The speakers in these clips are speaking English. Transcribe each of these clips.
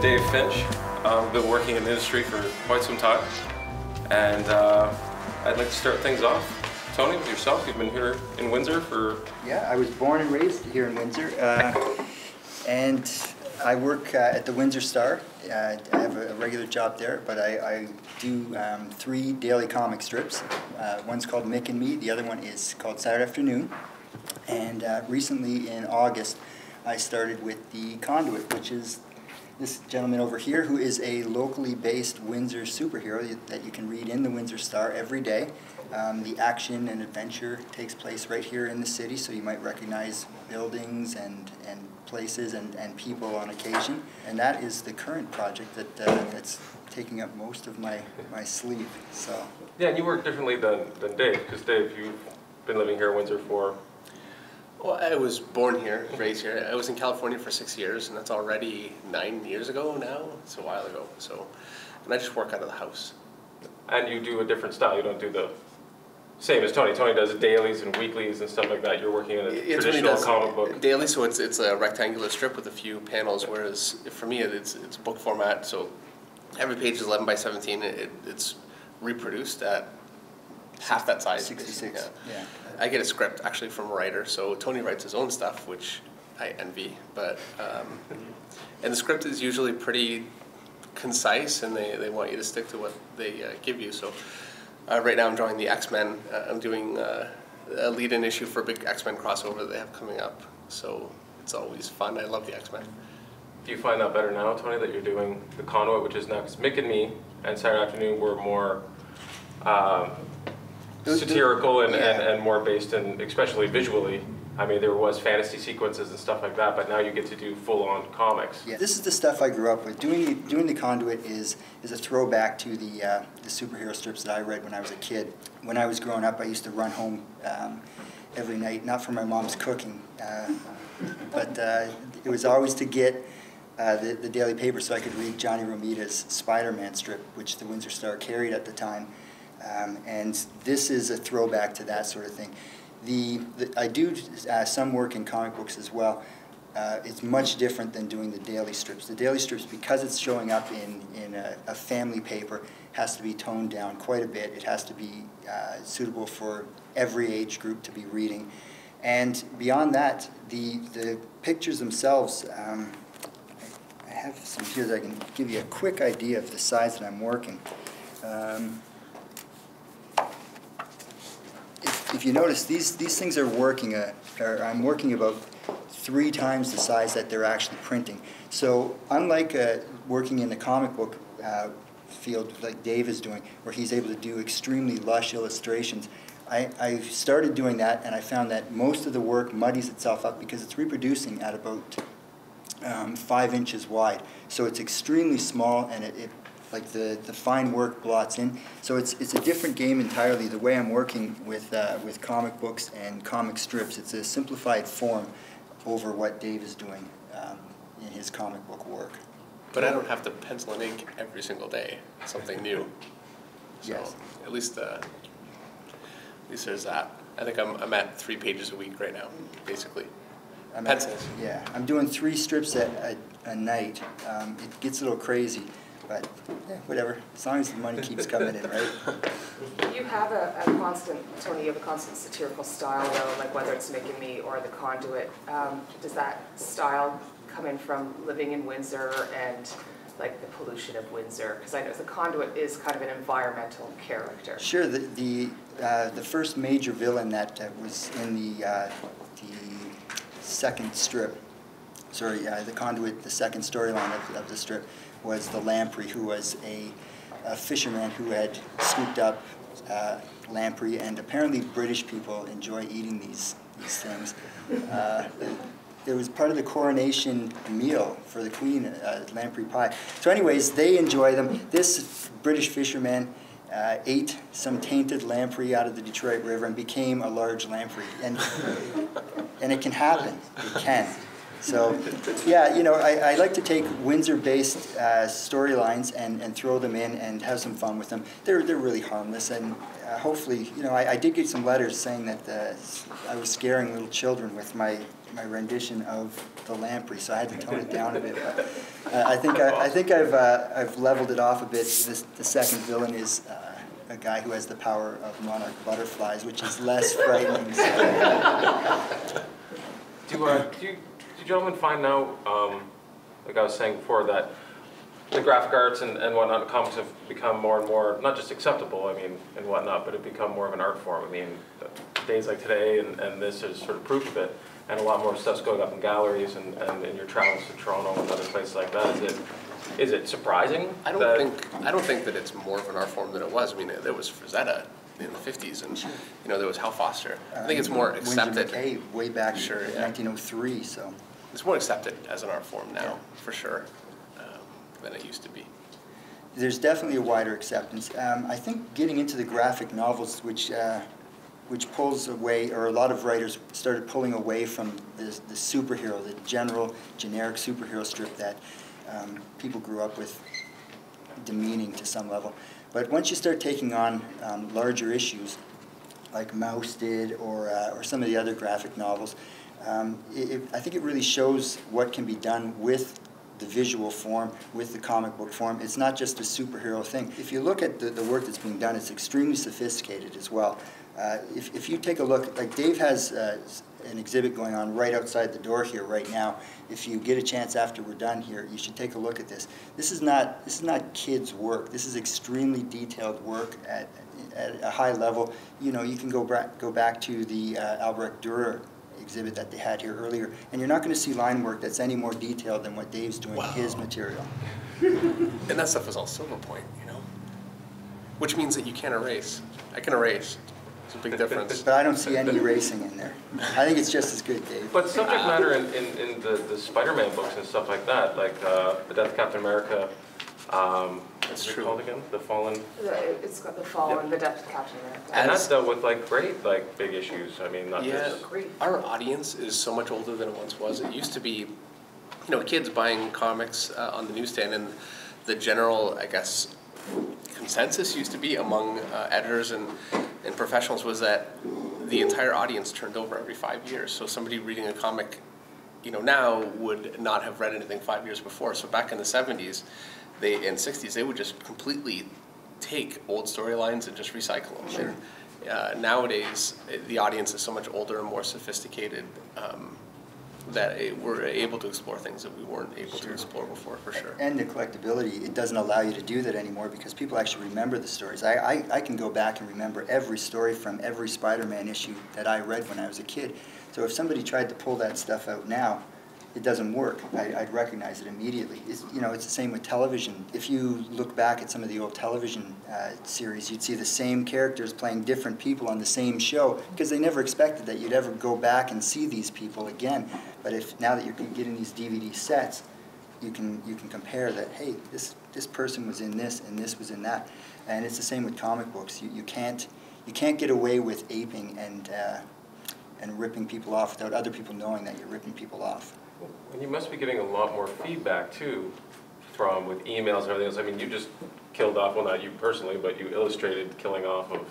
Dave Finch. I've been working in the industry for quite some time, and I'd like to start things off. Tony, with yourself, you've been here in Windsor for... Yeah, I was born and raised here in Windsor, and I work at the Windsor Star. I have a regular job there, but I do 3 daily comic strips. One's called Mick and Me, the other one is called Saturday Afternoon, and recently in August I started with the Conduit, which is this gentleman over here who is a locally based Windsor superhero that you can read in the Windsor Star every day. The action and adventure takes place right here in the city, so you might recognize buildings and places and people on occasion. And that is the current project that's taking up most of my sleep. So. Yeah, and you work differently than Dave, because Dave, you've been living here in Windsor for... Well, I was born here, raised here. I was in California for 6 years, and that's already 9 years ago now. It's a while ago. So, and I just work out of the house. And you do a different style. You don't do the same as Tony. Tony does dailies and weeklies and stuff like that. You're working in a traditional comic book. Daily, so it's a rectangular strip with a few panels, whereas for me it's book format. So every page is 11 by 17. It's reproduced at half that size. 66. Yeah. I get a script actually from a writer, so Tony writes his own stuff, which I envy. But and the script is usually pretty concise, and they want you to stick to what they give you. So right now I'm drawing the X-Men. I'm doing a lead-in issue for a big X-Men crossover that they have coming up. So it's always fun. I love the X-Men. Do you find that better now, Tony, that you're doing the Conduit, which is now, because Mick and Me and Saturday Afternoon were more satirical and more based in, especially visually. I mean, there was fantasy sequences and stuff like that, but now you get to do full-on comics. Yeah, this is the stuff I grew up with. Doing the Conduit is a throwback to the superhero strips that I read when I was a kid. When I was growing up, I used to run home every night, not for my mom's cooking, but it was always to get the daily paper so I could read Johnny Romita's Spider-Man strip, which the Windsor Star carried at the time. And this is a throwback to that sort of thing. I do some work in comic books as well. It's much different than doing the daily strips. The daily strips, because it's showing up in a family paper, has to be toned down quite a bit. It has to be suitable for every age group to be reading. And beyond that, the pictures themselves, I have some here that I can give you a quick idea of the size that I'm working. If you notice, these things are working, I'm working about 3 times the size that they're actually printing. So unlike working in the comic book field like Dave is doing, where he's able to do extremely lush illustrations, I started doing that, and I found that most of the work muddies itself up because it's reproducing at about 5 inches wide. So it's extremely small, and like the fine work blots in. So it's a different game entirely, the way I'm working with comic books and comic strips. It's a simplified form over what Dave is doing in his comic book work. But I don't have to pencil and ink every single day, something new. So yes. At least there's that. I think I'm at 3 pages a week right now, basically. Pencils. Yeah, I'm doing 3 strips a night. It gets a little crazy. But yeah, whatever, as long as the money keeps coming in, right? You have a constant, Tony, you have a constant satirical style, though, like whether it's Mick and Me or the Conduit. Does that style come in from living in Windsor and like the pollution of Windsor? Because I know the Conduit is kind of an environmental character. Sure. The first major villain that was in the second strip, the Conduit, the second storyline of the strip, was the lamprey, who was a fisherman who had scooped up lamprey, and apparently British people enjoy eating these things. It was part of the coronation meal for the Queen, lamprey pie. So anyways, they enjoy them. This British fisherman ate some tainted lamprey out of the Detroit River and became a large lamprey. And it can happen. It can. So, yeah, you know, I like to take Windsor-based storylines and throw them in and have some fun with them. They're really harmless, and hopefully, you know, I did get some letters saying that I was scaring little children with my rendition of the lamprey, so I had to tone it down a bit. But, I think I've leveled it off a bit. The second villain is a guy who has the power of monarch butterflies, which is less frightening. So. Do you gentlemen find now, like I was saying before, that the graphic arts and whatnot, comics have become more and more, not just acceptable, I mean, and whatnot, but have become more of an art form. I mean, days like today and this is sort of proof of it, and a lot more stuff's going up in galleries and in your travels to Toronto and other places like that. Is it surprising? I don't think that it's more of an art form than it was. I mean, there was Frazetta in the 50s, and you know, there was Hal Foster. I think it's more accepted. Windsor way back in yeah. 1903, so. It's more accepted as an art form now, for sure, than it used to be. There's definitely a wider acceptance. I think getting into the graphic novels, which pulls away, or a lot of writers started pulling away from the superhero, the generic superhero strip that people grew up with, demeaning to some level. But once you start taking on larger issues, like Mouse did, or some of the other graphic novels, I think it really shows what can be done with the visual form, with the comic book form. It's not just a superhero thing. If you look at the work that's being done, it's extremely sophisticated as well. If you take a look, like Dave has an exhibit going on right outside the door here right now. If you get a chance after we're done here, you should take a look at this. This is not kids' work. This is extremely detailed work at a high level. You know, you can go back to the Albrecht Dürer exhibit that they had here earlier, and you're not going to see line work that's any more detailed than what Dave's doing in his material. And that stuff was all silver point, you know, which means that you can't erase. I can erase. It's a big difference. But I don't see any erasing in there. I think it's just as good, Dave. But subject matter in the Spider-Man books and stuff like that, like The Death of Captain America, That's what's it true. called again? The Fallen? It's got The Fallen, The Death of Captain America. And that's dealt with like great, like big issues. I mean, not just... Great. Our audience is so much older than it once was. It used to be, you know, kids buying comics on the newsstand, and the general, I guess, consensus used to be among editors and professionals was that the entire audience turned over every 5 years. So somebody reading a comic, you know, now would not have read anything 5 years before. So back in the 70s and 60s, they would just completely take old storylines and just recycle them. Sure. And, nowadays, the audience is so much older and more sophisticated that we're able to explore things that we weren't able to explore before, for sure. And the collectability, it doesn't allow you to do that anymore because people actually remember the stories. I can go back and remember every story from every Spider-Man issue that I read when I was a kid. So if somebody tried to pull that stuff out now, it doesn't work. I'd recognize it immediately. It's the same with television. If you look back at some of the old television series, you'd see the same characters playing different people on the same show because they never expected that you'd ever go back and see these people again. But now that you're getting these DVD sets, you can compare that. Hey, this person was in this and this was in that, and it's the same with comic books. You can't get away with aping and ripping people off without other people knowing that you're ripping people off. And you must be getting a lot more feedback too, with emails and everything else. I mean, you just killed off, well, not you personally, but you illustrated killing off of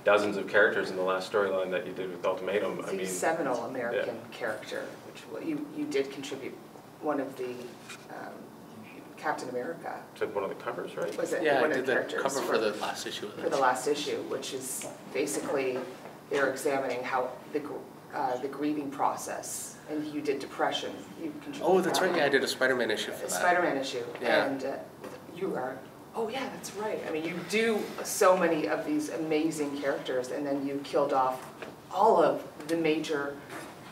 dozens of characters in the last storyline that you did with Ultimatum. It's a seminal American character, which you did contribute one of the Captain America. To one of the covers, right? Was it Yeah, one I of did the the characters cover for the last issue of for the last issue, which is basically they're examining how the grieving process. And you did Depression. You contributed. Oh, that's right. Yeah, I did a Spider-Man issue for that. Spider-Man issue. Yeah. And you are. Oh yeah, that's right. I mean, you do so many of these amazing characters, and then you killed off all of the major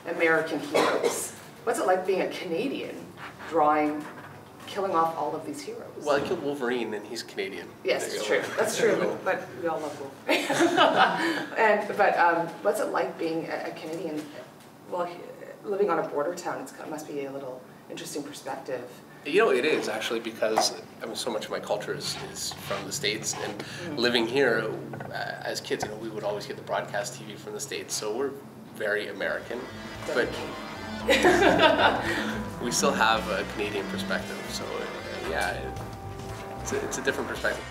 American heroes. What's it like being a Canadian, killing off all of these heroes? Well, I killed Wolverine, and he's Canadian. Yes, it's true. That's true. But we all love Wolverine. But what's it like being a Canadian? Well, living on a border town, it must be a little interesting perspective. You know, it is actually, because I mean, so much of my culture is from the States, and living here as kids, you know, we would always get the broadcast TV from the States, so we're very American. But We still have a Canadian perspective, so yeah, it's a different perspective.